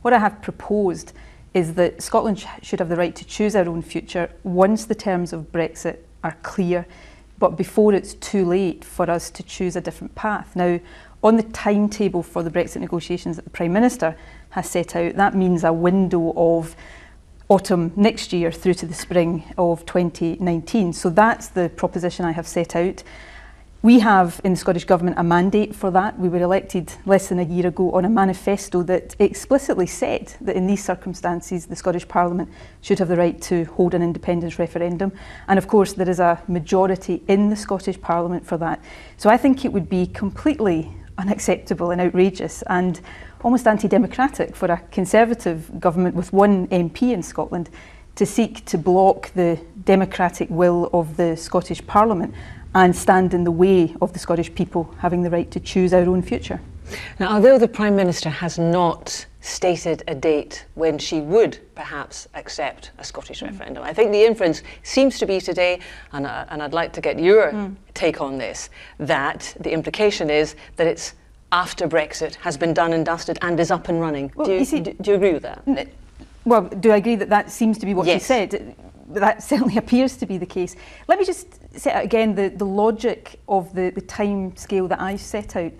What I have proposed is that Scotland should have the right to choose our own future once the terms of Brexit are clear, but before it's too late for us to choose a different path. Now, on the timetable for the Brexit negotiations that the Prime Minister has set out, that means a window of autumn next year through to the spring of 2019. So that's the proposition I have set out. We have in the Scottish Government a mandate for that. We were elected less than a year ago on a manifesto that explicitly said that in these circumstances the Scottish Parliament should have the right to hold an independence referendum. And of course there is a majority in the Scottish Parliament for that. So I think it would be completely unacceptable and outrageous and almost anti-democratic for a Conservative government with one MP in Scotland to seek to block the democratic will of the Scottish Parliament and stand in the way of the Scottish people having the right to choose our own future. Now, although the Prime Minister has not stated a date when she would perhaps accept a Scottish referendum, I think the inference seems to be today, and I'd like to get your take on this, that the implication is that it's after Brexit has been done and dusted and is up and running. Well, do you agree with that? Well, do I agree that that seems to be what Yes. she said? That certainly appears to be the case. Let me just set out again the logic of the time scale that I've set out,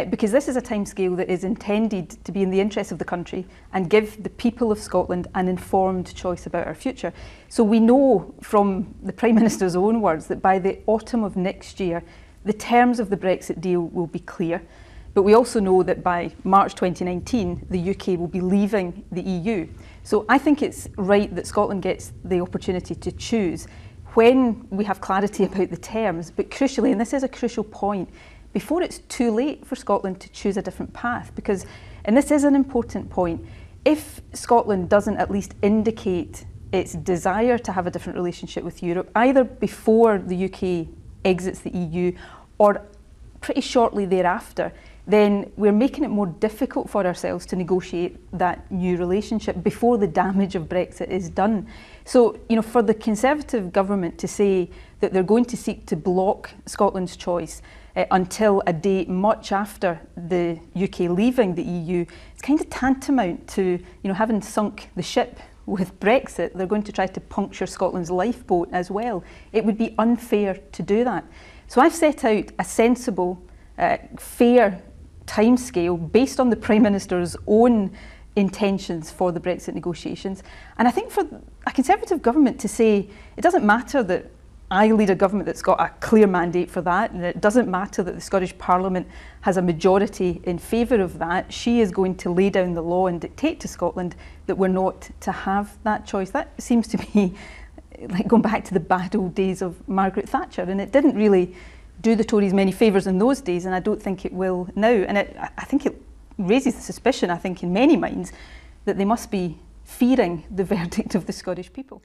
because this is a time scale that is intended to be in the interest of the country and give the people of Scotland an informed choice about our future. So we know from the Prime Minister's own words that by the autumn of next year, the terms of the Brexit deal will be clear. But we also know that by March 2019, the UK will be leaving the EU. So I think it's right that Scotland gets the opportunity to choose when we have clarity about the terms, but crucially, and this is a crucial point, before it's too late for Scotland to choose a different path, because, and this is an important point, if Scotland doesn't at least indicate its desire to have a different relationship with Europe, either before the UK exits the EU or pretty shortly thereafter, then we're making it more difficult for ourselves to negotiate that new relationship before the damage of Brexit is done. So, for the Conservative government to say that they're going to seek to block Scotland's choice until a date much after the UK leaving the EU, it's kind of tantamount to, having sunk the ship with Brexit. They're going to try to puncture Scotland's lifeboat as well. It would be unfair to do that. So I've set out a sensible, fair timescale based on the Prime Minister's own intentions for the Brexit negotiations. And I think for a Conservative government to say it doesn't matter that I lead a government that's got a clear mandate for that, and it doesn't matter that the Scottish Parliament has a majority in favour of that, she is going to lay down the law and dictate to Scotland that we're not to have that choice. That seems to be like going back to the bad old days of Margaret Thatcher, and it didn't really do the Tories many favours in those days, and I don't think it will now. And I think it raises the suspicion, I think, in many minds, that they must be fearing the verdict of the Scottish people.